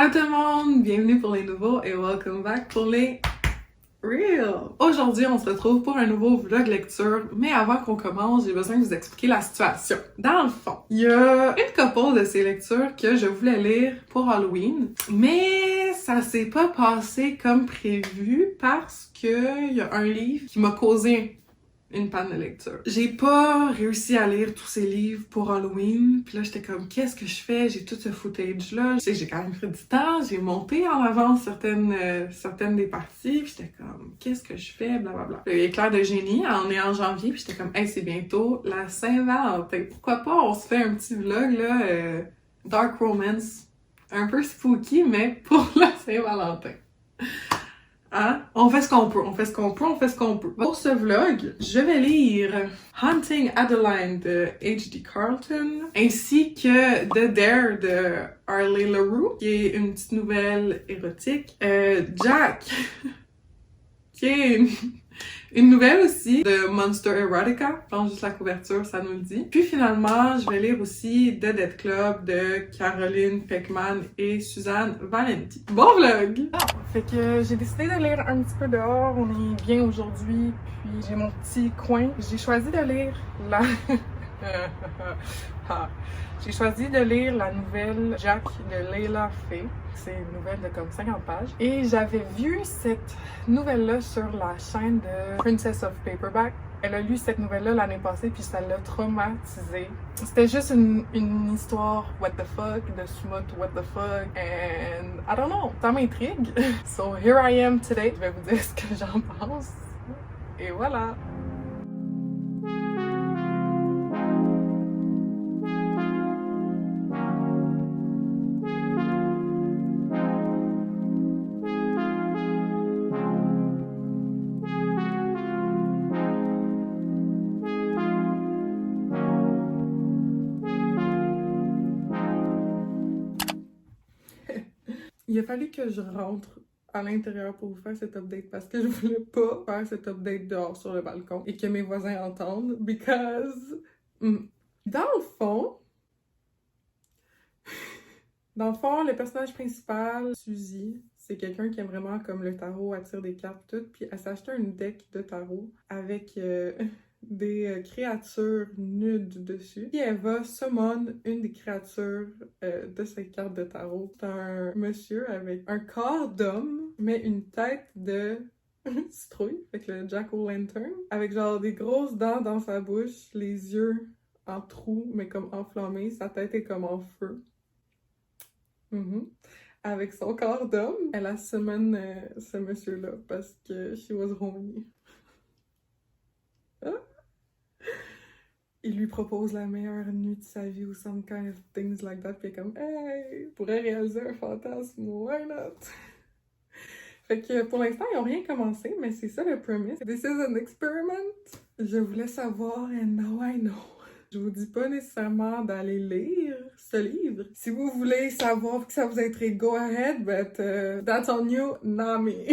Hello tout le monde, bienvenue pour les nouveaux et welcome back pour les Reels. Aujourd'hui, on se retrouve pour un nouveau vlog lecture, mais avant qu'on commence, j'ai besoin de vous expliquer la situation. Dans le fond, il y a une couple de ces lectures que je voulais lire pour Halloween, mais ça s'est pas passé comme prévu parce que il y a un livre qui m'a causé une panne de lecture. J'ai pas réussi à lire tous ces livres pour Halloween, puis là j'étais comme qu'est-ce que je fais? J'ai tout ce footage là, je sais que j'ai quand même pris du temps, j'ai monté en avance certaines des parties, puis j'étais comme qu'est-ce que je fais? Blablabla. Le éclair de génie, on est en janvier, puis j'étais comme hey c'est bientôt la Saint-Valentin, pourquoi pas on se fait un petit vlog là, dark romance, un peu spooky mais pour la Saint-Valentin. Hein? On fait ce qu'on peut. Pour ce vlog, je vais lire Hunting Adeline de H.D. Carlton, ainsi que The Dare de Harley LaRue, qui est une petite nouvelle érotique. Jack, qui est une nouvelle aussi de Monster Erotica. Je pense juste la couverture, ça nous le dit. Puis finalement, je vais lire aussi The Dead Club de Caroline Peckman et Suzanne Valenti. Bon vlog! Fait que j'ai décidé de lire un petit peu dehors. On est bien aujourd'hui. Puis j'ai mon petit coin. J'ai choisi de lire la... J'ai choisi de lire la nouvelle Jack de Leila Faye. C'est une nouvelle de comme 50 pages. Et j'avais vu cette nouvelle-là sur la chaîne de Princess of Paperback. Elle a lu cette nouvelle-là l'année passée, puis ça l'a traumatisée. C'était juste une histoire what the fuck, de Sumot what the fuck, and I don't know, ça m'intrigue. So here I am today. Je vais vous dire ce que j'en pense. Et voilà! Il a fallu que je rentre à l'intérieur pour vous faire cet update parce que je voulais pas faire cet update dehors sur le balcon et que mes voisins entendent because... Dans le fond, le personnage principal, Suzy, c'est quelqu'un qui aime vraiment comme le tarot, elle tire des cartes tout, puis elle s'est acheté un deck de tarot avec des créatures nudes dessus. Puis elle va summon une des créatures de ces cartes de tarot. C'est un monsieur avec un corps d'homme, mais une tête de citrouille, avec le Jack-o'-lantern, avec genre des grosses dents dans sa bouche, les yeux en trous, mais comme enflammés, sa tête est comme en feu. Avec son corps d'homme, elle a summon ce monsieur-là parce que she was horny. Ah? Il lui propose la meilleure nuit de sa vie ou some kind of things like that, puis elle est comme hey, pourrait réaliser un fantasme, why not? Fait que pour l'instant, ils n'ont rien commencé, mais c'est ça le premise. This is an experiment. Je voulais savoir and now I know. Je vous dis pas nécessairement d'aller lire ce livre. Si vous voulez savoir que ça vous intrigue, go ahead, but that's on you, not me.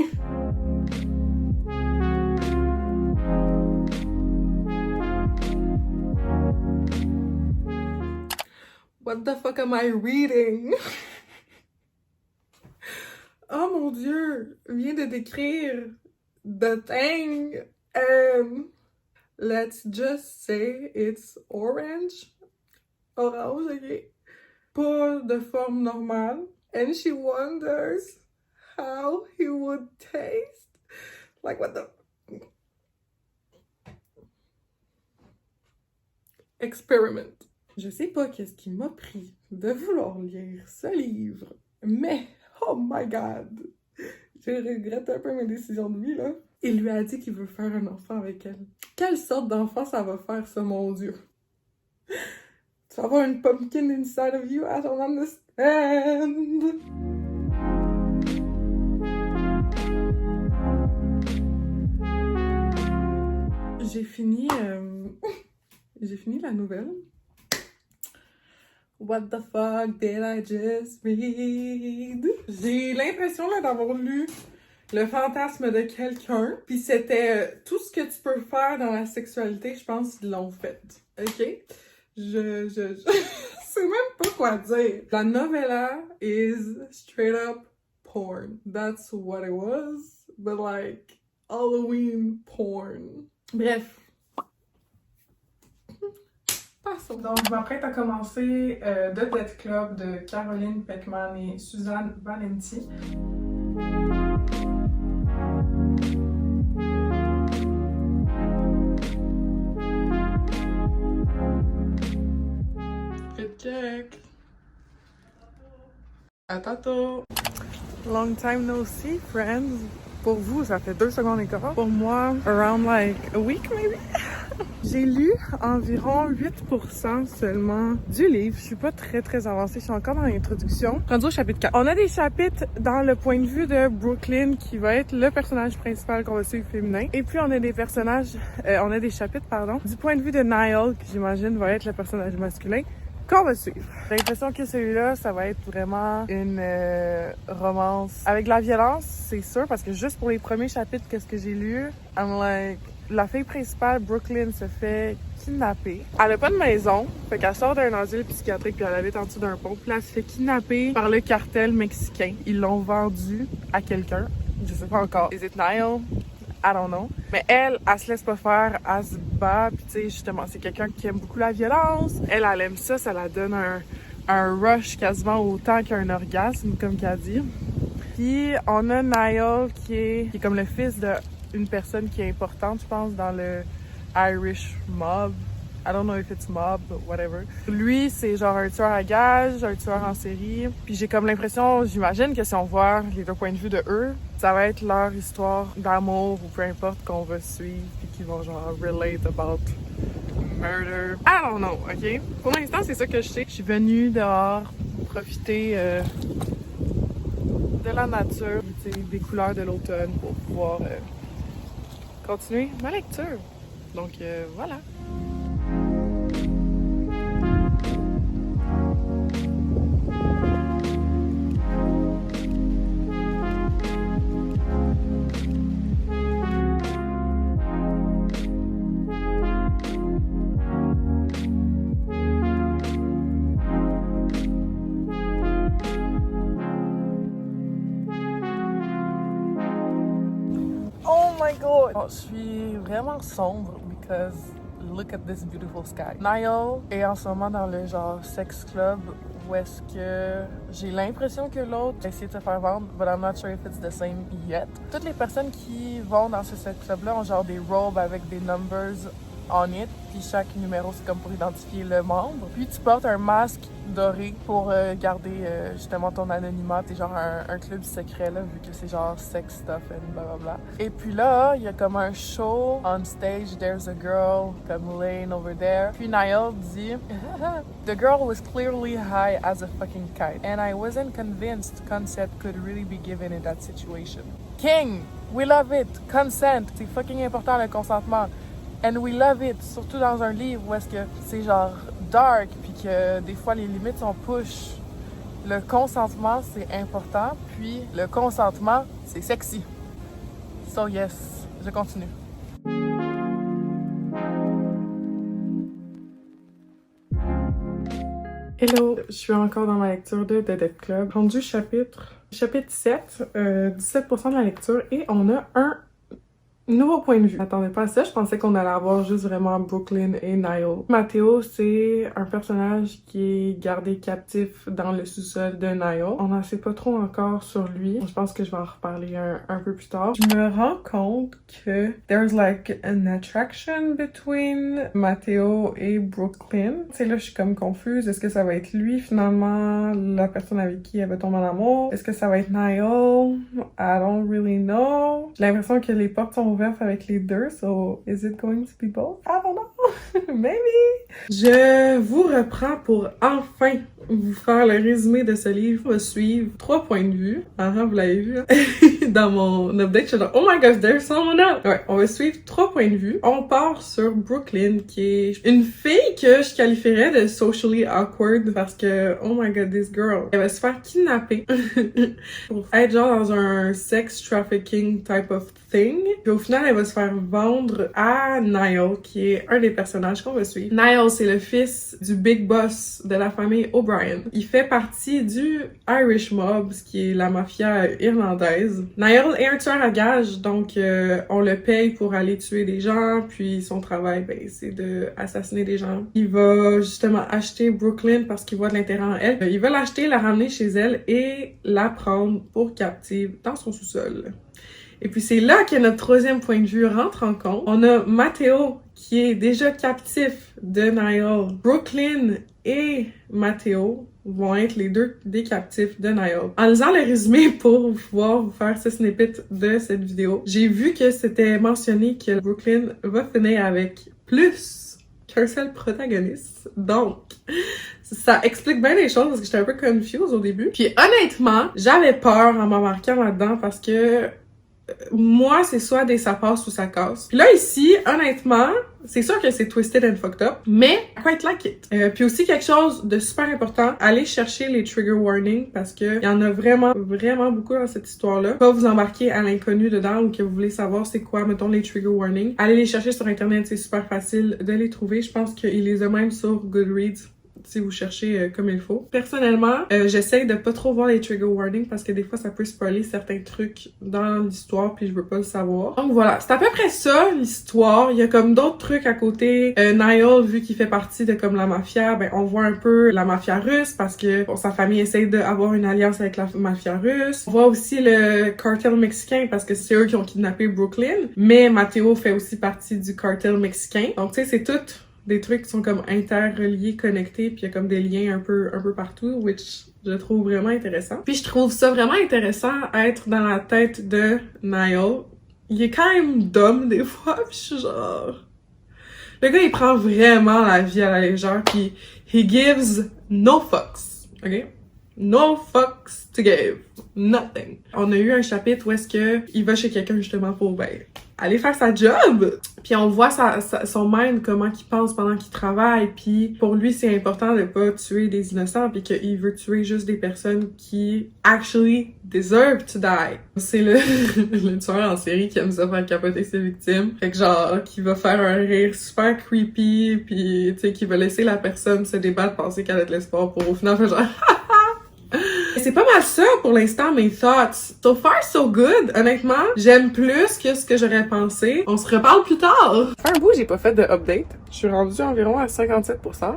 What the fuck am I reading? Oh mon Dieu, vient de décrire The Thing and let's just say it's orange. Orange, ok. Pas de forme normale. And she wonders how he would taste. Like what the... Experiment. Je sais pas qu'est-ce qui m'a pris de vouloir lire ce livre, mais oh my god! Je regrette un peu mes décisions de vie, là. Il lui a dit qu'il veut faire un enfant avec elle. Quelle sorte d'enfant ça va faire, ça, mon Dieu? Tu vas avoir une pumpkin inside of you? I don't understand! J'ai fini la nouvelle. What the fuck did I just read? J'ai l'impression là d'avoir lu le fantasme de quelqu'un, puis c'était tout ce que tu peux faire dans la sexualité, je pense qu'ils l'ont fait. Ok? Je sais même pas quoi dire. La novella is straight up porn. That's what it was. But like, Halloween porn. Bref. Passons. Donc, je m'apprête à commencer The Dead Club de Caroline Peckman et Suzanne Valenti. Check. À tantôt. Long time no see, friends. Pour vous, ça fait 2 secondes et quart. Pour moi, around like a week maybe. J'ai lu environ 8% seulement du livre. Je suis pas très avancée. Je suis encore dans l'introduction. Rendu au chapitre 4. On a des chapitres dans le point de vue de Brooklyn qui va être le personnage principal qu'on va suivre féminin. Et puis on a des chapitres, du point de vue de Niall, qui j'imagine va être le personnage masculin qu'on va suivre. J'ai l'impression que celui-là, ça va être vraiment une romance avec de la violence, c'est sûr, parce que juste pour les premiers chapitres, qu'est-ce que j'ai lu, I'm like, la fille principale, Brooklyn, se fait kidnapper. Elle a pas de maison, fait qu'elle sort d'un asile psychiatrique puis elle habite en dessous d'un pont. Puis là, elle se fait kidnapper par le cartel mexicain. Ils l'ont vendue à quelqu'un. Je sais pas encore. Is it Niall? I don't know. Mais elle se laisse pas faire, elle se bat, puis tu sais, justement, c'est quelqu'un qui aime beaucoup la violence. Elle aime ça, ça la donne un rush quasiment autant qu'un orgasme, comme qu'elle dit. Puis on a Niall qui est comme le fils d'une personne qui est importante, je pense, dans le Irish mob. I don't know if it's mob, but whatever. Lui, c'est genre un tueur à gages, un tueur en série. Puis j'ai comme l'impression, j'imagine que si on voit les deux points de vue de eux, ça va être leur histoire d'amour ou peu importe qu'on va suivre puis qui vont genre relate about murder. I don't know, ok? Pour l'instant, c'est ça que je sais. Je suis venue dehors profiter de la nature, des couleurs de l'automne pour pouvoir continuer ma lecture. Donc voilà. Je suis vraiment sombre because look at this beautiful sky. Niall est en ce moment dans le genre sex club où est-ce que j'ai l'impression que l'autre a essayé de se faire vendre, but I'm not sure if it's the same yet. Toutes les personnes qui vont dans ce sex club-là ont genre des robes avec des numbers on it, puis chaque numéro c'est comme pour identifier le membre. Puis tu portes un masque doré pour garder justement ton anonymat. T'es genre un club secret là, vu que c'est genre sex stuff and blablabla. Et puis là, il y a comme un show on stage, there's a girl comme laying over there. Puis Niall dit The girl was clearly high as a fucking kite and I wasn't convinced consent could really be given in that situation. King, we love it, consent, c'est fucking important le consentement. And we love it, surtout dans un livre où est-ce que c'est genre dark puis que des fois les limites sont push. Le consentement, c'est important, puis le consentement, c'est sexy. So yes, je continue. Hello, je suis encore dans ma lecture de The Dead Club. Rendu chapitre 7, 17% de la lecture et on a un nouveau point de vue. Je m'attendais pas à ça, je pensais qu'on allait avoir juste vraiment Brooklyn et Niall. Matteo, c'est un personnage qui est gardé captif dans le sous-sol de Niall. On n'en sait pas trop encore sur lui. Je pense que je vais en reparler un peu plus tard. Je me rends compte que there's like an attraction between Matteo et Brooklyn. Tu sais, là, je suis comme confuse. Est-ce que ça va être lui, finalement, la personne avec qui elle va tomber en amour? Est-ce que ça va être Niall? I don't really know. J'ai l'impression que les portes sont ouvertes avec les deux, so is it going to be both? I don't know. Maybe. Je vous reprends pour enfin vous faire le résumé de ce livre. On va suivre 3 points de vue. Ah, vous l'avez vu. Hein? dans mon update, je suis genre, oh my gosh, there's someone else! Ouais, on va suivre 3 points de vue. On part sur Brooklyn, qui est une fille que je qualifierais de socially awkward parce que, oh my god, this girl, elle va se faire kidnapper pour être genre dans un sex trafficking type of thing. Puis au final, elle va se faire vendre à Niall, qui est un des personnages qu'on va suivre. Niall, c'est le fils du big boss de la famille O'Brien. Il fait partie du Irish Mob, ce qui est la mafia irlandaise. Niall est un tueur à gages, donc on le paye pour aller tuer des gens, puis son travail, ben, c'est de assassiner des gens. Il va justement acheter Brooklyn parce qu'il voit de l'intérêt en elle. Il va l'acheter, la ramener chez elle et la prendre pour captive dans son sous-sol. Et puis c'est là que notre troisième point de vue rentre en compte. On a Matteo qui est déjà captif de Niall. Brooklyn et Matteo vont être les deux des captifs de Niall. En lisant le résumé pour pouvoir vous faire ce snippet de cette vidéo, j'ai vu que c'était mentionné que Brooklyn va finir avec plus qu'un seul protagoniste. Donc, ça explique bien les choses parce que j'étais un peu confuse au début. Puis honnêtement, j'avais peur en m'embarquant là-dedans parce que moi, c'est soit des ça passe ou ça casse. Puis là, ici, honnêtement, c'est sûr que c'est twisted and fucked up, mais I quite like it. Puis aussi, quelque chose de super important, allez chercher les trigger warnings parce que y en a vraiment, vraiment beaucoup dans cette histoire-là. Pas vous embarquer à l'inconnu dedans ou que vous voulez savoir c'est quoi, mettons, les trigger warnings. Allez les chercher sur Internet, c'est super facile de les trouver. Je pense qu'il les a même sur Goodreads, si vous cherchez comme il faut. Personnellement, j'essaye de pas trop voir les trigger warnings parce que des fois, ça peut spoiler certains trucs dans l'histoire puis je veux pas le savoir. Donc voilà, c'est à peu près ça, l'histoire. Il y a comme d'autres trucs à côté. Niall, vu qu'il fait partie de comme la mafia, ben on voit un peu la mafia russe parce que bon, sa famille essaye d'avoir une alliance avec la mafia russe. On voit aussi le cartel mexicain parce que c'est eux qui ont kidnappé Brooklyn, mais Matteo fait aussi partie du cartel mexicain. Donc tu sais, c'est tout des trucs qui sont comme interreliés, connectés, puis il y a comme des liens un peu partout, which je trouve vraiment intéressant. Puis je trouve ça vraiment intéressant être dans la tête de Niall. Il est quand même dumb des fois, puis je suis genre... Le gars, il prend vraiment la vie à la légère, puis he gives no fucks, ok? No fucks to give. Nothing. On a eu un chapitre où est-ce que il va chez quelqu'un justement pour, ben, aller faire sa job. Puis on voit son mind, comment qu'il pense pendant qu'il travaille. Puis pour lui, c'est important de pas tuer des innocents puis qu'il veut tuer juste des personnes qui actually deserve to die. C'est le tueur en série qui aime ça faire capoter ses victimes. Fait que genre, qui va faire un rire super creepy puis tu sais, qui va laisser la personne se débattre, penser qu'elle a de l'espoir pour au final faire genre... C'est pas mal ça pour l'instant mes thoughts. So far so good. Honnêtement, j'aime plus que ce que j'aurais pensé. On se reparle plus tard. Ça fait un bout, j'ai pas fait de update. Je suis rendue environ à 57%.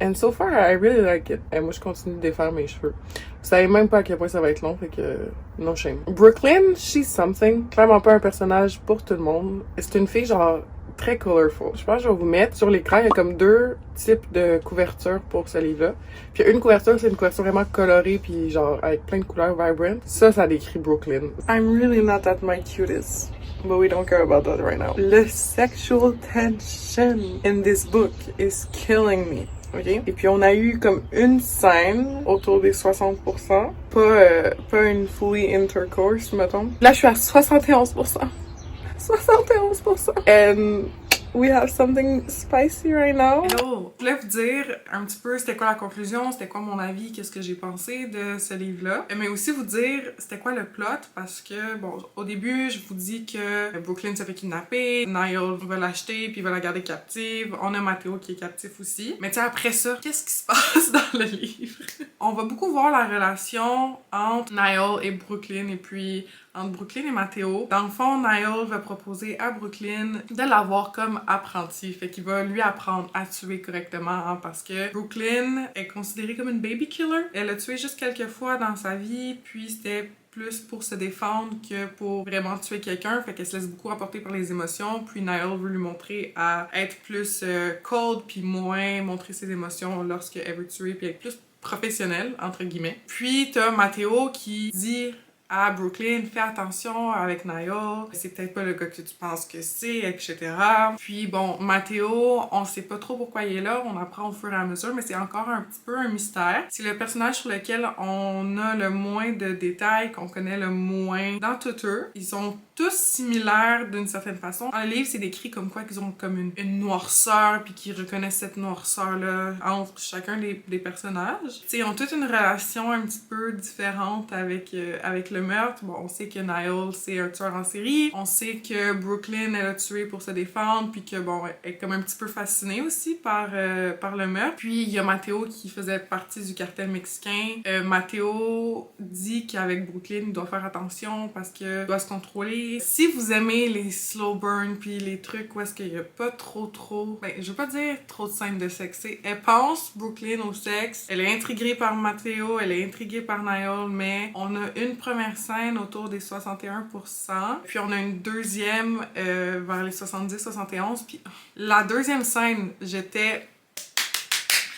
And so far, I really like it. Et moi, je continue de défaire mes cheveux. Vous savez même pas à quel point ça va être long, fait que no shame. Brooklyn, she's something. Clairement pas un personnage pour tout le monde. C'est une fille genre très colorful. Je pense que je vais vous mettre sur l'écran, il y a comme 2 types de couvertures pour ce livre-là. Puis une couverture, c'est une couverture vraiment colorée puis genre avec plein de couleurs vibrant. Ça décrit Brooklyn. I'm really not at my cutest. But we don't care about that right now. Le sexual tension in this book is killing me. OK? Et puis on a eu comme une scène autour des 60%. Pas une fully intercourse, mettons. Là, je suis à 71%. 71%. And we have something spicy right now. Hello! Je voulais vous dire un petit peu c'était quoi la conclusion, c'était quoi mon avis, qu'est-ce que j'ai pensé de ce livre-là. Mais aussi vous dire c'était quoi le plot parce que, bon, au début, je vous dis que Brooklyn se fait kidnapper, Niall va l'acheter puis il va la garder captive. On a Matteo qui est captif aussi. Mais tu sais, après ça, qu'est-ce qui se passe dans le livre? On va beaucoup voir la relation entre Niall et Brooklyn et puis entre Brooklyn et Matteo. Dans le fond, Niall va proposer à Brooklyn de l'avoir comme apprenti. Fait qu'il va lui apprendre à tuer correctement hein, parce que Brooklyn est considérée comme une baby killer. Elle a tué juste quelques fois dans sa vie, puis c'était plus pour se défendre que pour vraiment tuer quelqu'un. Fait qu'elle se laisse beaucoup emporter par les émotions. Puis Niall veut lui montrer à être plus cold puis moins montrer ses émotions lorsqu'elle veut tuer puis être plus professionnelle, entre guillemets. Puis t'as Matteo qui dit à Brooklyn, fais attention avec Niall, c'est peut-être pas le gars que tu penses que c'est, etc. Puis bon, Matteo, on sait pas trop pourquoi il est là, on apprend au fur et à mesure, mais c'est encore un petit peu un mystère. C'est le personnage sur lequel on a le moins de détails, qu'on connaît le moins dans tout eux. Ils sont tous similaires d'une certaine façon. Dans le livre, c'est décrit comme quoi qu'ils ont comme une noirceur, puis qu'ils reconnaissent cette noirceur-là entre chacun des personnages. T'sais, ils ont toute une relation un petit peu différente avec le meurtre. Bon, on sait que Niall, c'est un tueur en série. On sait que Brooklyn, elle a tué pour se défendre, puis que, bon, elle est comme un petit peu fascinée aussi par le meurtre. Puis, il y a Matteo qui faisait partie du cartel mexicain. Matteo dit qu'avec Brooklyn, il doit faire attention parce que doit se contrôler. Si vous aimez les slow burn puis les trucs où est-ce qu'il y a pas trop, ben, je veux pas dire trop de scènes de sexe. Elle pense Brooklyn au sexe. Elle est intriguée par Matteo, elle est intriguée par Niall, mais on a une première scène autour des 61%, puis on a une deuxième vers les 70-71, puis la deuxième scène, j'étais...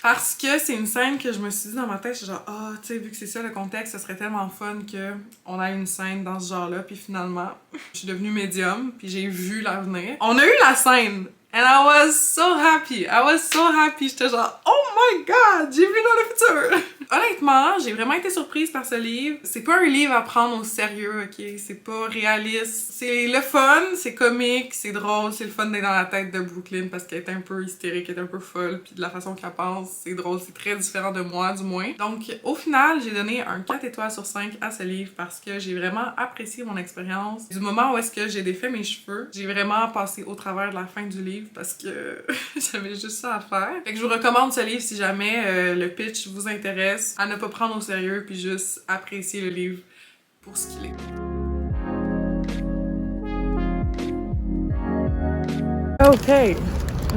Parce que c'est une scène que je me suis dit dans ma tête, je suis genre, ah, tu sais, vu que c'est ça le contexte, ce serait tellement fun qu'on ait une scène dans ce genre-là, puis finalement, je suis devenue médium, puis j'ai vu l'avenir. On a eu la scène! And I was so happy. I was so happy. J'étais genre, oh my god, j'ai vu dans le futur. Honnêtement, j'ai vraiment été surprise par ce livre. C'est pas un livre à prendre au sérieux, ok? C'est pas réaliste. C'est le fun, c'est comique, c'est drôle, c'est le fun d'être dans la tête de Brooklyn parce qu'elle est un peu hystérique, elle est un peu folle, puis de la façon qu'elle pense, c'est drôle, c'est très différent de moi, du moins. Donc, au final, j'ai donné un 4 étoiles sur 5 à ce livre parce que j'ai vraiment apprécié mon expérience. Du moment où est-ce que j'ai défait mes cheveux, j'ai vraiment passé au travers de la fin du livre parce que j'avais juste ça à faire. Fait que je vous recommande ce livre si jamais le pitch vous intéresse, à ne pas prendre au sérieux puis juste apprécier le livre pour ce qu'il est. Ok,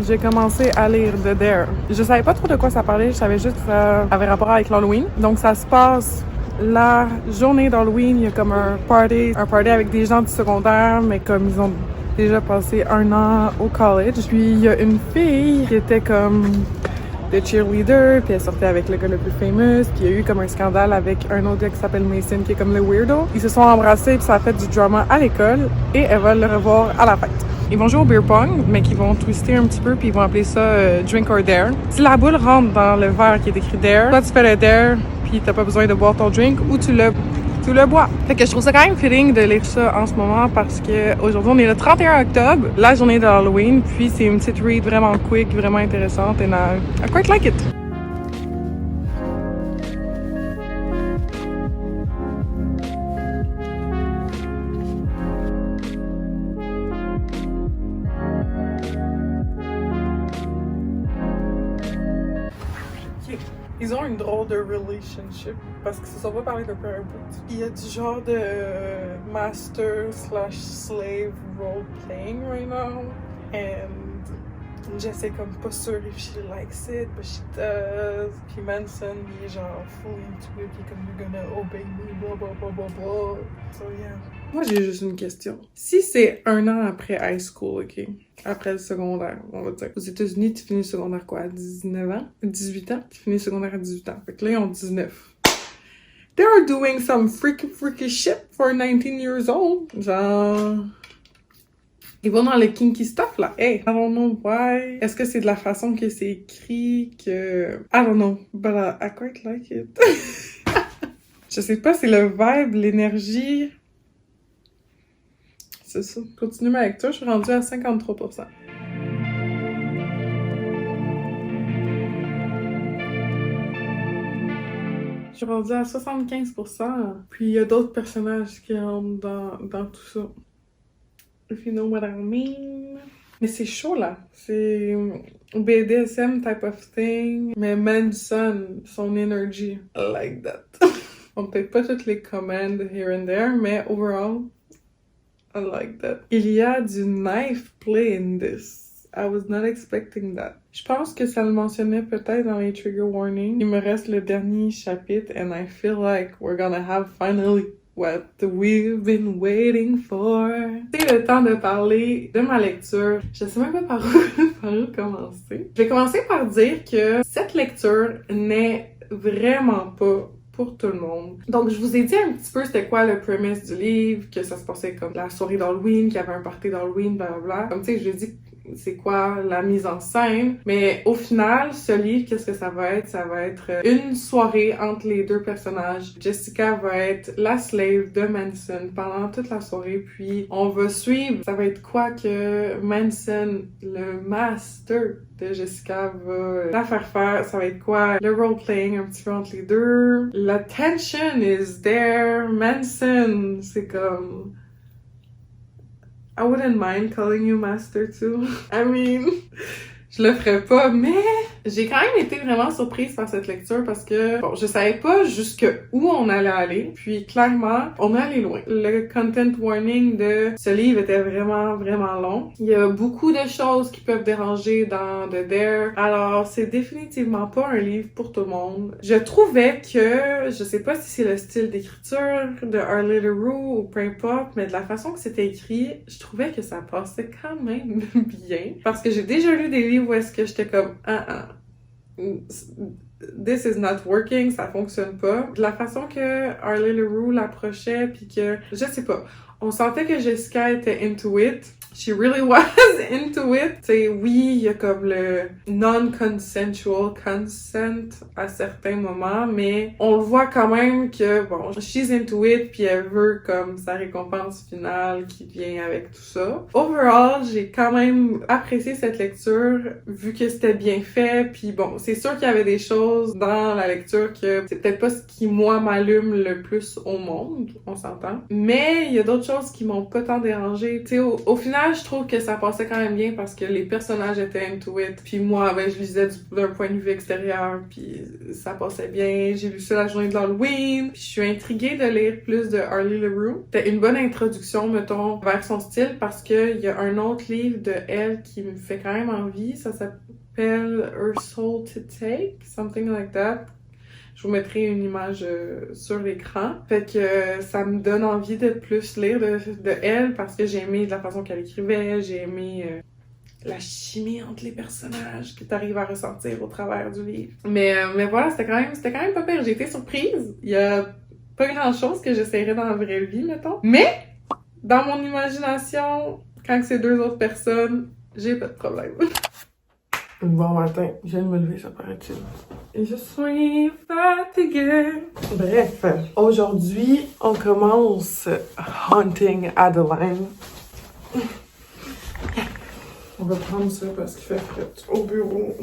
j'ai commencé à lire The Dare. Je savais pas trop de quoi ça parlait, je savais juste que ça avait rapport avec l'Halloween. Donc ça se passe la journée d'Halloween, il y a comme un party avec des gens du secondaire, mais comme ils ont déjà passé 1 an au college. Puis il y a une fille qui était comme de cheerleader, puis elle sortait avec le gars le plus famous, puis il y a eu comme un scandale avec un autre gars qui s'appelle Mason, qui est comme le weirdo. Ils se sont embrassés, puis ça a fait du drama à l'école, et elle va le revoir à la fête. Ils vont jouer au beer pong, mais qu'ils vont twister un petit peu, puis ils vont appeler ça drink or dare. Si la boule rentre dans le verre qui est écrit dare, toi tu fais le dare, puis t'as pas besoin de boire ton drink, ou tu le bois. Fait que je trouve ça quand même fitting de lire ça en ce moment parce que aujourd'hui on est le 31 octobre, la journée de Halloween, puis c'est une petite read vraiment quick, vraiment intéressante, and I quite like it. Ils ont une drôle de relationship parce qu'ils se sont pas parlé depuis un bout. Il y a du genre de master/slave role-playing right now. And Jessica comme pas sûre if she likes it, but she does. Puis Manson, il est genre full into it, puis comme you're gonna obey me, blah blah blah blah blah. So yeah. Moi j'ai juste une question. Si c'est 1 an après high school, ok? Après le secondaire, on va dire. Aux États-Unis, tu finis le secondaire quoi? À 19 ans? 18 ans? Tu finis le secondaire à 18 ans. Fait que là, ils ont 19. They're doing some freaky shit for 19 years old. Genre... Ils vont dans le kinky stuff, là. Hey, I don't know why. Est-ce que c'est de la façon que c'est écrit que... I don't know, but I quite like it. Je sais pas, c'est le vibe, l'énergie... C'est ça. Continue ma lecture, je suis rendue à 53%. Je suis rendue à 75%. Puis il y a d'autres personnages qui rentrent dans tout ça. If you know what I mean. Mais c'est chaud là. C'est BDSM type of thing. Mais Manson, son energy. I like that. On peut-être pas toutes les commandes here and there, mais overall, I like that. Il y a du knife play in this. I was not expecting that. Je pense que ça le mentionnait peut-être dans les trigger warnings. Il me reste le dernier chapitre and I feel like we're gonna have finally what we've been waiting for. C'est le temps de parler de ma lecture. Je sais même pas par où commencer. Je vais commencer par dire que cette lecture n'est vraiment pas pour tout le monde. Donc, je vous ai dit un petit peu c'était quoi le premise du livre, que ça se passait comme la soirée d'Halloween, qu'il y avait un party d'Halloween, blablabla. Comme tu sais, je lui ai dit c'est quoi la mise en scène. Mais au final, ce livre, qu'est-ce que ça va être? Ça va être une soirée entre les deux personnages. Jessica va être la slave de Manson pendant toute la soirée, puis on va suivre. Ça va être quoi que Manson, le master de Jessica, va la faire. Ça va être quoi? Le role-playing un petit peu entre les deux. La tension is there. Manson, c'est comme... I wouldn't mind calling you master too. I mean, je le ferais pas, mais j'ai quand même été vraiment surprise par cette lecture parce que, bon, je savais pas jusque où on allait aller, puis clairement, on est allé loin. Le content warning de ce livre était vraiment, vraiment long. Il y a beaucoup de choses qui peuvent déranger dans The Dare, alors c'est définitivement pas un livre pour tout le monde. Je trouvais que, je sais pas si c'est le style d'écriture de Harley LaRue ou peu importe, mais de la façon que c'était écrit, je trouvais que ça passait quand même bien, parce que j'ai déjà lu des livres où est-ce que j'étais comme this is not working, ça fonctionne pas. De la façon que Harley LaRue l'approchait, puis que, je sais pas, on sentait que Jessica était into it. She really was into it. T'sais, oui, il y a comme le non-consensual consent à certains moments, mais on le voit quand même que, bon, she's into it, puis elle veut comme sa récompense finale qui vient avec tout ça. Overall, j'ai quand même apprécié cette lecture, vu que c'était bien fait, puis bon, c'est sûr qu'il y avait des choses dans la lecture que c'est peut-être pas ce qui, moi, m'allume le plus au monde, on s'entend. Mais il y a d'autres choses qui m'ont pas tant dérangé. Tu sais, au final, je trouve que ça passait quand même bien parce que les personnages étaient into it, puis moi, ben, je lisais d'un point de vue extérieur, puis ça passait bien. J'ai lu ça la journée de l'Halloween, puis je suis intriguée de lire plus de Harley LaRue. C'était une bonne introduction, mettons, vers son style, parce que il y a un autre livre de elle qui me fait quand même envie, ça s'appelle Her Soul to Take, something like that. Je vous mettrai une image sur l'écran. Fait que ça me donne envie de plus lire de elle parce que j'ai aimé la façon qu'elle écrivait, j'ai aimé la chimie entre les personnages que t'arrives à ressentir au travers du livre. Mais voilà, c'était quand même pas pire. J'ai été surprise. Il y a pas grand-chose que j'essaierais dans la vraie vie, mettons. Mais, dans mon imagination, quand c'est deux autres personnes, j'ai pas de problème. Bon matin, je viens de me lever, ça paraît-il. Et je suis fatiguée. Bref, aujourd'hui, on commence Haunting Adeline. On va prendre ça parce qu'il fait frais au bureau.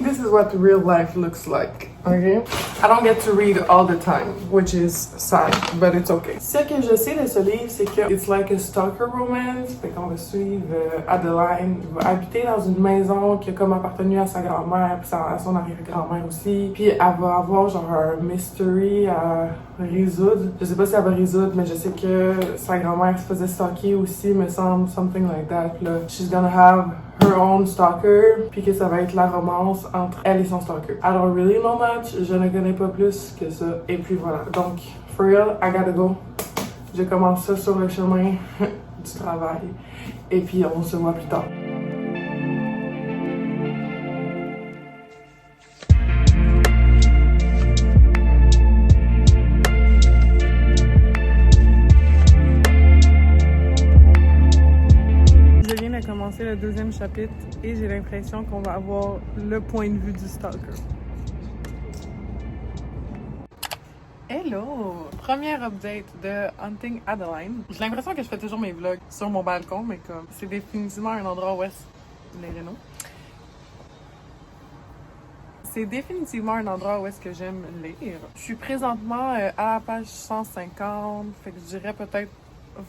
This is what real life looks like, okay? I don't get to read all the time, which is sad, but it's okay. Ce que je sais de ce livre, c'est que it's like a stalker romance. Fait qu'on va suivre Adeline, qui va habiter dans une maison qui a comme appartenu à sa grand-mère, puis à son arrière-grand-mère aussi. Puis elle va avoir genre un mystery à résoudre. Je sais pas si elle va résoudre, mais je sais que sa grand-mère se faisait stalker aussi, me semble, something like that. Là, she's gonna have her own stalker, puis que ça va être la romance entre elle et son stalker. I don't really know much, je ne connais pas plus que ça. Et puis voilà, donc, for real, I gotta go. Je commence ça sur le chemin du travail. Et puis on se voit plus tard. Commencer le deuxième chapitre et j'ai l'impression qu'on va avoir le point de vue du stalker. Hello! Première update de Haunting Adeline. J'ai l'impression que je fais toujours mes vlogs sur mon balcon, mais comme c'est définitivement un endroit où est-ce les rénaux. C'est définitivement un endroit où est-ce que j'aime lire. Je suis présentement à la page 150, fait que je dirais peut-être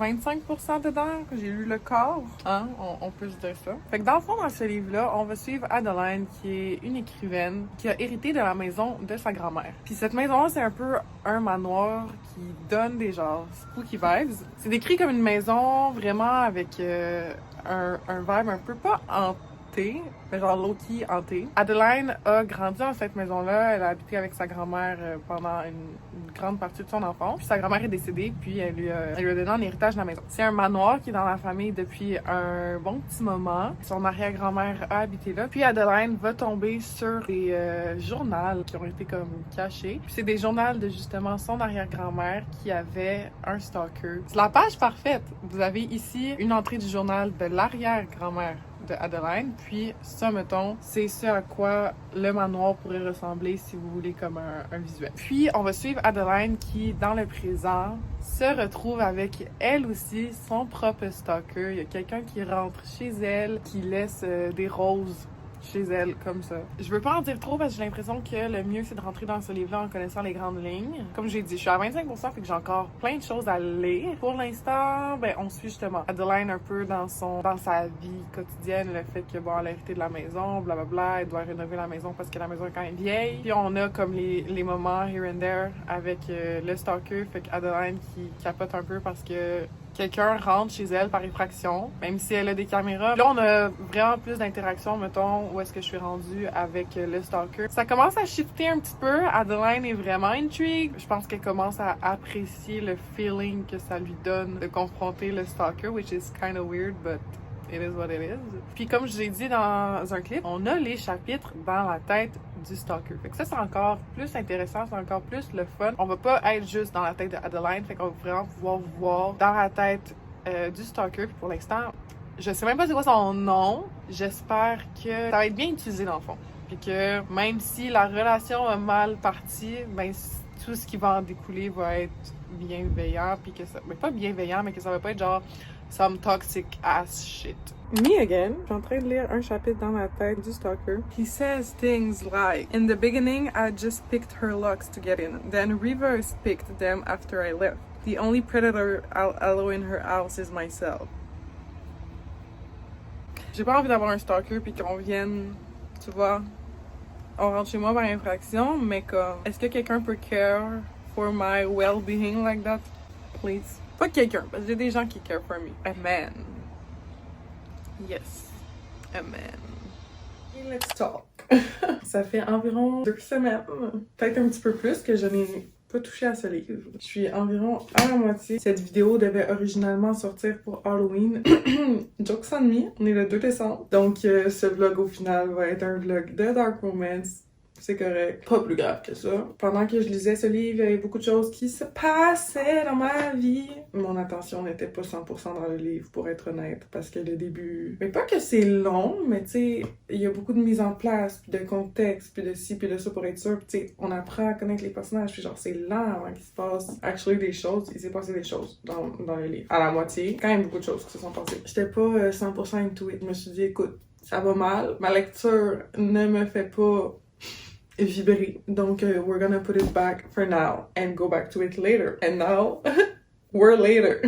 25% dedans, que j'ai lu le quart, hein, on peut se dire ça. Fait que dans le fond, dans ce livre-là, on va suivre Adeline, qui est une écrivaine qui a hérité de la maison de sa grand-mère. Puis cette maison-là, c'est un peu un manoir qui donne des genres spooky vibes. C'est décrit comme une maison vraiment avec un vibe un peu pas hanté, hanté, mais genre low-key hanté. Adeline a grandi dans cette maison-là. Elle a habité avec sa grand-mère pendant une grande partie de son enfance. Puis sa grand-mère est décédée, puis elle lui a donné en héritage de la maison. C'est un manoir qui est dans la famille depuis un bon petit moment. Son arrière-grand-mère a habité là. Puis Adeline va tomber sur des journaux qui ont été comme cachés. Puis c'est des journaux de justement son arrière-grand-mère qui avait un stalker. C'est la page parfaite. Vous avez ici une entrée du journal de l'arrière-grand-mère de Adeline, puis ça, mettons, c'est ce à quoi le manoir pourrait ressembler si vous voulez comme un visuel. Puis on va suivre Adeline qui, dans le présent, se retrouve avec elle aussi son propre stalker. Il y a quelqu'un qui rentre chez elle, qui laisse des roses chez elle, comme ça. Je veux pas en dire trop parce que j'ai l'impression que le mieux, c'est de rentrer dans ce livre-là en connaissant les grandes lignes. Comme j'ai dit, je suis à 25%, fait que j'ai encore plein de choses à lire. Pour l'instant, ben, on suit justement Adeline un peu dans sa vie quotidienne, le fait que, bon, elle a hérité de la maison, blablabla, elle doit rénover la maison parce que la maison est quand même vieille. Puis on a comme les moments here and there avec le stalker, fait qu'Adeline qui capote un peu parce que quelqu'un rentre chez elle par effraction, même si elle a des caméras. Là, on a vraiment plus d'interaction, mettons, où est-ce que je suis rendue avec le stalker. Ça commence à shifter un petit peu. Adeline est vraiment intrigued. Je pense qu'elle commence à apprécier le feeling que ça lui donne de confronter le stalker, which is kind of weird, but it is what it is. Puis comme je vous ai dit dans un clip, on a les chapitres dans la tête du stalker. Fait que ça, c'est encore plus intéressant, c'est encore plus le fun. On va pas être juste dans la tête de Adeline, fait qu'on va vraiment pouvoir voir dans la tête du stalker. Puis pour l'instant, je sais même pas c'est quoi son nom. J'espère que ça va être bien utilisé dans le fond. Puis que même si la relation a mal parti, ben tout ce qui va en découler va être bienveillant, puis que ça... Ben pas bienveillant, mais que ça va pas être genre some toxic ass shit. Me again. Je suis en train de lire un chapitre dans la tête du stalker. He says things like, "In the beginning, I just picked her locks to get in. Then Rivers picked them after I left. The only predator I'll allow in her house is myself." J'ai pas envie d'avoir un stalker puis qu'on vienne, tu vois, on rentre chez moi par infraction, mais comme, est-ce que quelqu'un peut care for my well-being like that? Please. Pas quelqu'un, parce que j'ai des gens qui care for me. A man. Yes. A man. Okay, let's talk. Ça fait environ 2 semaines, peut-être un petit peu plus, que je n'ai pas touché à ce livre. Je suis environ à la moitié. Cette vidéo devait originalement sortir pour Halloween. Jokes on me, on est le 2 décembre. Donc ce vlog au final va être un vlog de Dark Romance. C'est correct. Pas plus grave que ça. Pendant que je lisais ce livre, il y avait beaucoup de choses qui se passaient dans ma vie. Mon attention n'était pas 100% dans le livre, pour être honnête, parce que le début... Mais pas que c'est long, mais tu sais, il y a beaucoup de mise en place, puis de contexte, puis de ci, puis de ça pour être sûr. Puis tu sais, on apprend à connaître les personnages, puis genre, c'est lent avant qu'il se passe actually des choses. Il s'est passé des choses dans le livre. À la moitié, quand même beaucoup de choses qui se sont passées. J'étais pas 100% into it. Je me suis dit, écoute, ça va mal. Ma lecture ne me fait pas vibrer. Donc, we're gonna put it back for now and go back to it later. And now, we're later.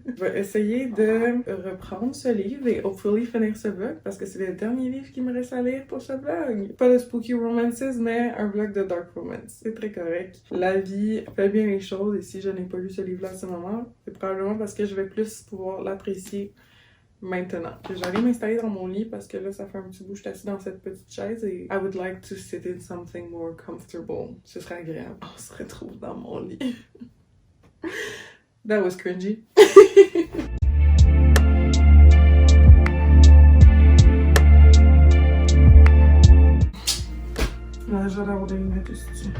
Je vais essayer de reprendre ce livre et hopefully finir ce vlog parce que c'est le dernier livre qui me reste à lire pour ce vlog. Pas de spooky romances, mais un vlog de dark romance. C'est très correct. La vie fait bien les choses et si je n'ai pas lu ce livre-là à ce moment, c'est probablement parce que je vais plus pouvoir l'apprécier maintenant. J'allais m'installer dans mon lit parce que là, ça fait un petit bout, je suis assise dans cette petite chaise et I would like to sit in something more comfortable. Ce serait agréable. On se retrouve dans mon lit. That was cringy. Là, je vais avoir des lunettes aussi.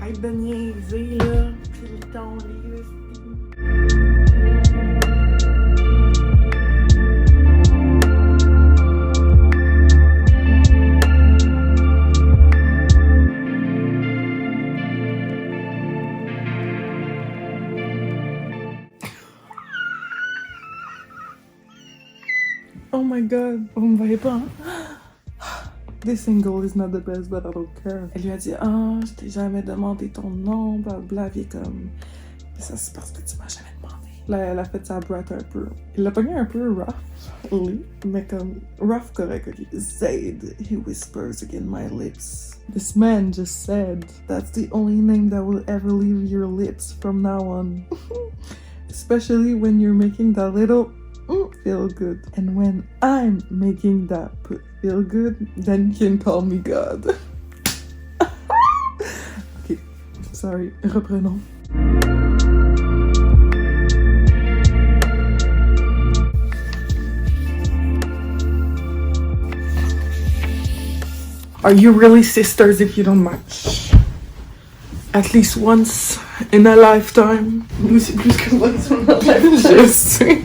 Arrête de niaiser, là. Puis ton livre. Oh my god, vous me voyez pas, hein? This single is not the best, but I don't care. Elle lui a dit, je t'ai jamais demandé ton nom, blablabla. Puis comme, ça c'est parce que tu m'as jamais demandé. Là, elle a fait sa brat un peu. Il l'a pogné un peu rough. Lee, mais comme rough correct, ok. Zaid, he whispers again my lips. This man just said, that's the only name that will ever leave your lips from now on. Especially when you're making that little feel good. And when I'm making that feel good, then you can call me God. Ok, sorry, reprenons. Are you really sisters if you don't match? At least once in a lifetime. Nous, c'est plus que once in a lifetime. Je sais.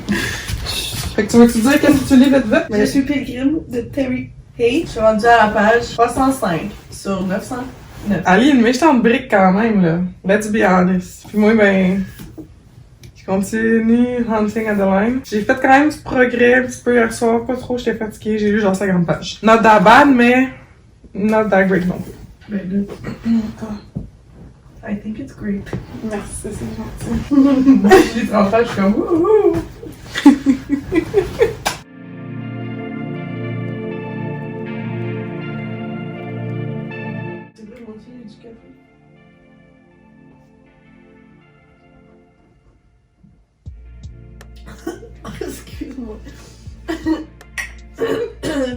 Fait que tu veux-tu dire qu'est-ce que tu lis vite vite? Je suis Pilgrim de Terry Hay. Je suis rendue à la page 305 sur 909. Ali, une méchante brique quand même, là. Let's be honest. Puis moi, ben, je continue Hunting Adeline. J'ai fait quand même du progrès un petit peu hier soir. Pas trop, j'étais fatiguée. J'ai lu genre 50 pages. Not that bad, mais not that great non plus. Ben là. I think it's great. Merci, c'est gentil. Moi, je lis 30 pages, je suis comme wouhou! C'est vrai, moi aussi, j'ai du café. Excuse-moi.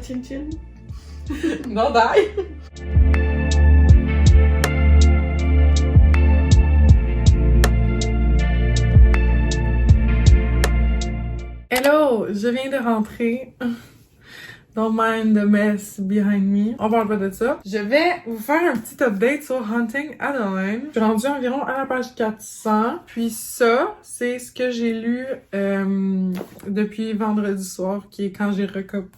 Chin chin. Non, die! Hello! Je viens de rentrer. Don't mind the mess behind me. On parle pas de ça. Je vais vous faire un petit update sur Hunting Adeline. Je suis rendue environ à la page 400. Puis ça, c'est ce que j'ai lu depuis vendredi soir, qui est quand j'ai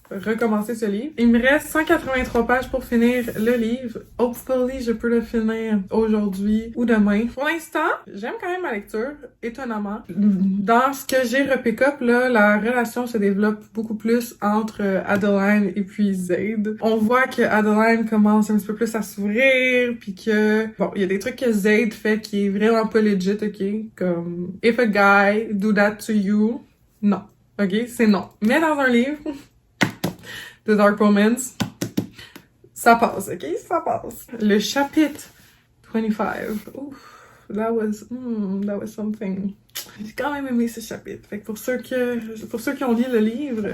recommencé ce livre. Il me reste 183 pages pour finir le livre. Hopefully, je peux le finir aujourd'hui ou demain. Pour l'instant, j'aime quand même ma lecture, étonnamment. Dans ce que j'ai repick up, là, la relation se développe beaucoup plus entre Adeline et puis Zaid. On voit que Adeline commence un petit peu plus à s'ouvrir, puis que bon, il y a des trucs que Zaid fait qui est vraiment pas legit, ok, comme if a guy do that to you, non, ok, c'est non. Mais dans un livre, The Dark Romance, ça passe, ok, ça passe. Le chapitre 25, ouf, that was something. J'ai quand même aimé ce chapitre. Fait que pour ceux qui ont lu le livre,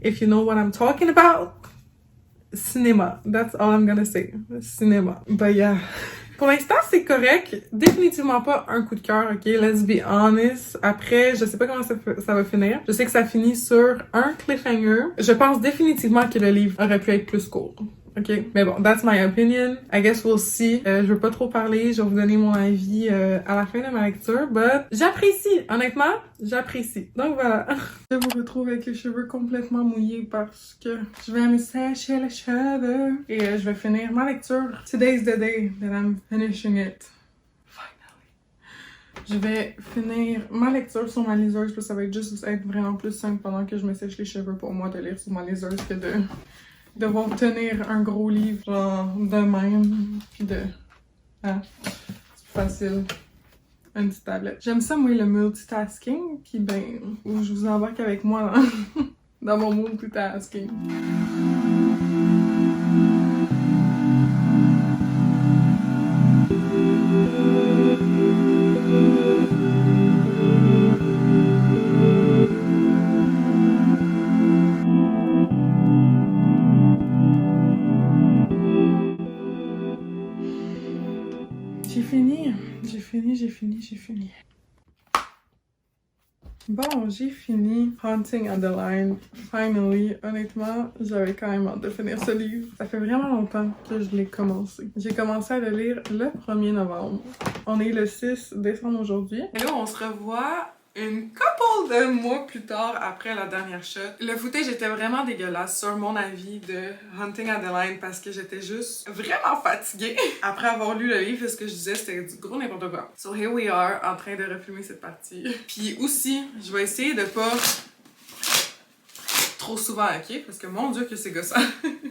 if you know what I'm talking about, cinéma. That's all I'm gonna say. Cinéma. But yeah. Pour l'instant, c'est correct. Définitivement pas un coup de cœur, ok? Let's be honest. Après, je sais pas comment ça va finir. Je sais que ça finit sur un cliffhanger. Je pense définitivement que le livre aurait pu être plus court. Ok, mais bon, that's my opinion. I guess we'll see. Je veux pas trop parler, je vais vous donner mon avis à la fin de ma lecture, but j'apprécie, honnêtement, j'apprécie. Donc voilà. Je vous retrouve avec les cheveux complètement mouillés parce que je vais me sécher les cheveux et je vais finir ma lecture. Today's the day that I'm finishing it. Finally. Je vais finir ma lecture sur ma liseuse, parce que ça va être vraiment plus simple pendant que je me sèche les cheveux pour moi de lire sur ma liseuse que de devoir tenir un gros livre genre de même, puis de... Hein, c'est plus facile. Une petite tablette. J'aime ça, moi, le multitasking, puis ben, où je vous embarque avec moi dans mon multitasking. J'ai fini. Bon, j'ai fini Hunting Adeline. Finally, honnêtement, j'avais quand même hâte de finir ce livre. Ça fait vraiment longtemps que je l'ai commencé. J'ai commencé à le lire le 1er novembre. On est le 6 décembre aujourd'hui. Et là, on se revoit une couple de mois plus tard après la dernière shot. Le footage était vraiment dégueulasse sur mon avis de Hunting Adeline parce que j'étais juste vraiment fatiguée après avoir lu le livre. Ce que je disais, c'était du gros n'importe quoi. So here we are en train de refilmer cette partie. Puis aussi, je vais essayer de pas trop souvent, ok? Parce que mon Dieu que c'est gossant.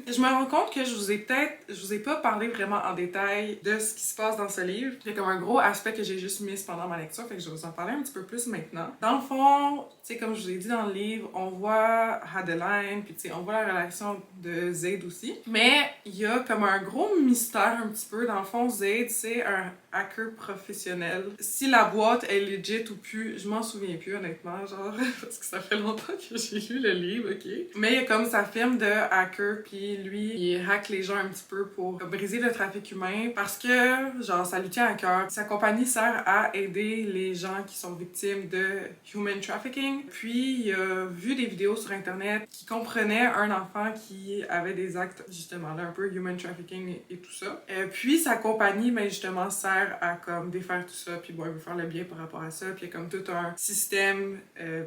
Je me rends compte que je vous ai pas parlé vraiment en détail de ce qui se passe dans ce livre. Il y a comme un gros aspect que j'ai juste mis pendant ma lecture, fait que je vais vous en parler un petit peu plus maintenant. Dans le fond, tu sais, comme je vous ai dit dans le livre, on voit Adeline, puis tu sais, on voit la relation de Zaid aussi. Mais il y a comme un gros mystère un petit peu. Dans le fond, Zaid, c'est un hacker professionnel. Si la boîte est legit ou plus, je m'en souviens plus honnêtement, genre, parce que ça fait longtemps que j'ai lu le livre, ok? Mais il y a comme sa firme de hacker, puis lui, il hack les gens un petit peu pour briser le trafic humain parce que, genre, ça lui tient à cœur. Sa compagnie sert à aider les gens qui sont victimes de human trafficking. Puis, il a vu des vidéos sur Internet qui comprenaient un enfant qui avait des actes, justement, là, un peu human trafficking et tout ça. Puis, sa compagnie, ben, justement, sert à, comme, défaire tout ça, puis bon, il veut faire le bien par rapport à ça. Puis, il y a comme tout un système,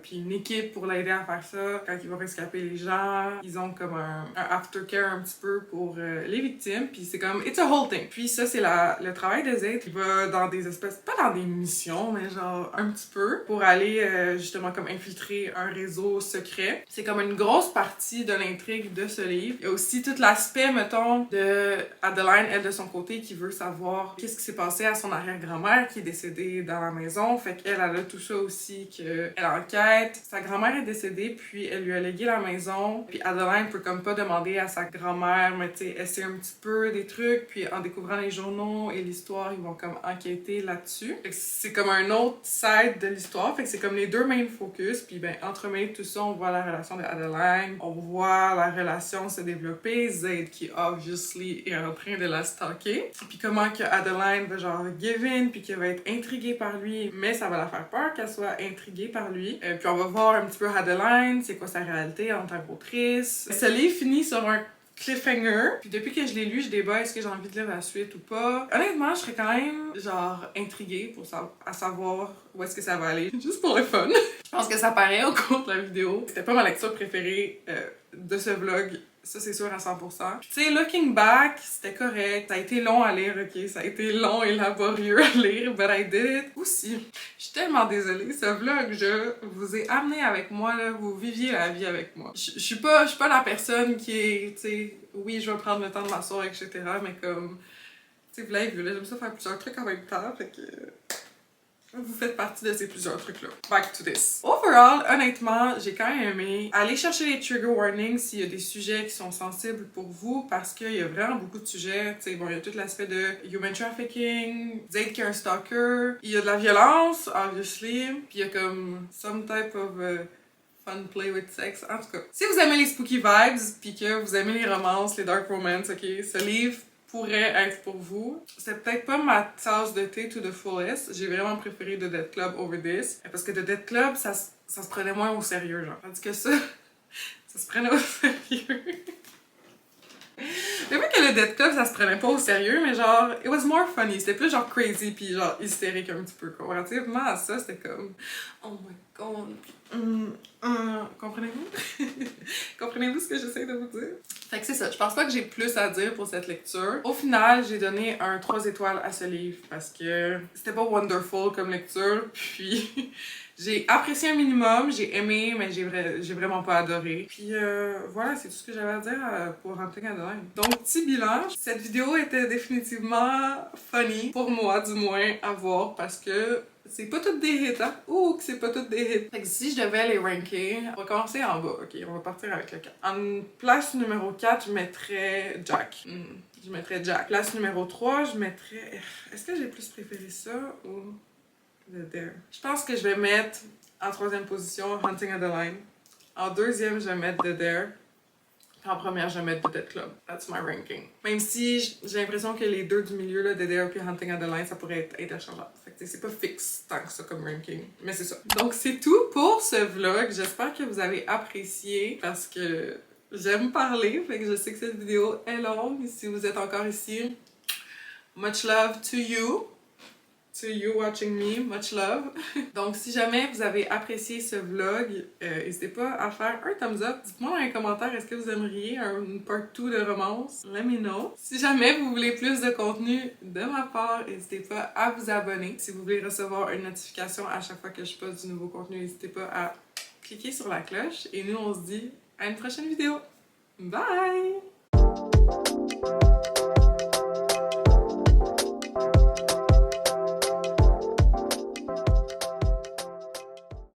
puis une équipe pour l'aider à faire ça. Quand il va rescaper les gens, ils ont comme un aftercare un petit peu pour les victimes, puis c'est comme it's a whole thing. Puis ça, c'est le travail de Zaid. Il va dans des espèces, pas dans des missions, mais genre un petit peu, pour aller justement comme infiltrer un réseau secret. C'est comme une grosse partie de l'intrigue de ce livre. Il y a aussi tout l'aspect, mettons, de Adeline, elle de son côté, qui veut savoir qu'est-ce qui s'est passé à son arrière-grand-mère qui est décédée dans la maison. Fait qu'elle, elle a tout ça aussi, qu'elle enquête. Sa grand-mère est décédée, puis elle lui a légué la maison. Puis Adeline peut comme pas demander à sa grand-mère, mais tu sais, essayer un petit peu des trucs, puis en découvrant les journaux et l'histoire, ils vont comme enquêter là-dessus. Fait que c'est comme un autre side de l'histoire, fait que c'est comme les deux main focus, puis ben, entremêlés tout ça, on voit la relation de Adeline, on voit la relation se développer, Zaid qui, obviously, est en train de la stalker, puis comment que Adeline va genre give in, puis qu'elle va être intriguée par lui, mais ça va la faire peur qu'elle soit intriguée par lui. Puis on va voir un petit peu Adeline, c'est quoi sa réalité en tant qu'autrice. Ce livre finit sur un cliffhanger. Puis depuis que je l'ai lu, je débat est-ce que j'ai envie de lire la suite ou pas. Honnêtement, je serais quand même genre intriguée pour à savoir où est-ce que ça va aller. Juste pour le fun. Je pense que ça paraît au cours de la vidéo. C'était pas ma lecture préférée de ce vlog. Ça, c'est sûr à 100%. Puis, tu sais, looking back, c'était correct. Ça a été long à lire, ok? Ça a été long et laborieux à lire, but I did it. Aussi, je suis tellement désolée. Ce vlog, je vous ai amené avec moi, là. Vous viviez la vie avec moi. Je suis pas la personne qui est, tu sais, oui, je vais prendre le temps de m'asseoir, etc. Mais comme, tu sais, v'là, j'aime ça faire plusieurs trucs en même temps, fait que... Vous faites partie de ces plusieurs trucs-là. Back to this. Overall, honnêtement, j'ai quand même aimé aller chercher les trigger warnings s'il y a des sujets qui sont sensibles pour vous, parce qu'il y a vraiment beaucoup de sujets. Tu sais, bon, il y a tout l'aspect de human trafficking, Zaid qui est un stalker, il y a de la violence, obviously, puis il y a comme some type of fun play with sex. En tout cas, si vous aimez les spooky vibes, puis que vous aimez les romances, les dark romance, ok, ce livre pourrait être pour vous. C'est peut-être pas ma tasse de thé to the fullest. J'ai vraiment préféré The Dead Club over this. Parce que The Dead Club, ça se prenait moins au sérieux, genre. Tandis que ça se prenait au sérieux. J'ai vu que le Dead Club, ça se prenait pas au sérieux, mais genre, it was more funny. C'était plus genre crazy pis genre hystérique un petit peu. Comparativement à ça, c'était comme, oh my god. Comprenez-vous? Comprenez-vous ce que j'essaie de vous dire? Fait que c'est ça, je pense pas que j'ai plus à dire pour cette lecture. Au final, j'ai donné un 3 étoiles à ce livre parce que c'était pas wonderful comme lecture, puis j'ai apprécié un minimum, j'ai aimé, mais j'ai vraiment pas adoré. Puis voilà, c'est tout ce que j'avais à dire pour Hunting Adeline. Donc, petit bilan, cette vidéo était définitivement funny, pour moi du moins, à voir parce que c'est pas toutes des hits, hein? Ouh, que c'est pas toutes des hits. Fait que si je devais les ranker, on va commencer en bas, ok? On va partir avec le 4. En place numéro 4, je mettrais Jack. Je mettrais Jack. Place numéro 3, je mettrais... Est-ce que j'ai plus préféré ça ou The Dare? Je pense que je vais mettre en troisième position Hunting Adeline. En deuxième, je vais mettre The Dare. En première, je vais mettre The Dead Club. That's my ranking. Même si j'ai l'impression que les deux du milieu, là, The Dare et Hunting Adeline, ça pourrait être interchangeable. Fait que c'est pas fixe tant que ça comme ranking. Mais c'est ça. Donc c'est tout pour ce vlog. J'espère que vous avez apprécié parce que j'aime parler. Fait que je sais que cette vidéo est longue. Si vous êtes encore ici, much love to you. To you watching me, much love. Donc, si jamais vous avez apprécié ce vlog, n'hésitez pas à faire un thumbs up. Dites-moi dans les commentaires, est-ce que vous aimeriez un part 2 de romance? Let me know. Si jamais vous voulez plus de contenu de ma part, n'hésitez pas à vous abonner. Si vous voulez recevoir une notification à chaque fois que je poste du nouveau contenu, n'hésitez pas à cliquer sur la cloche. Et nous, on se dit à une prochaine vidéo. Bye!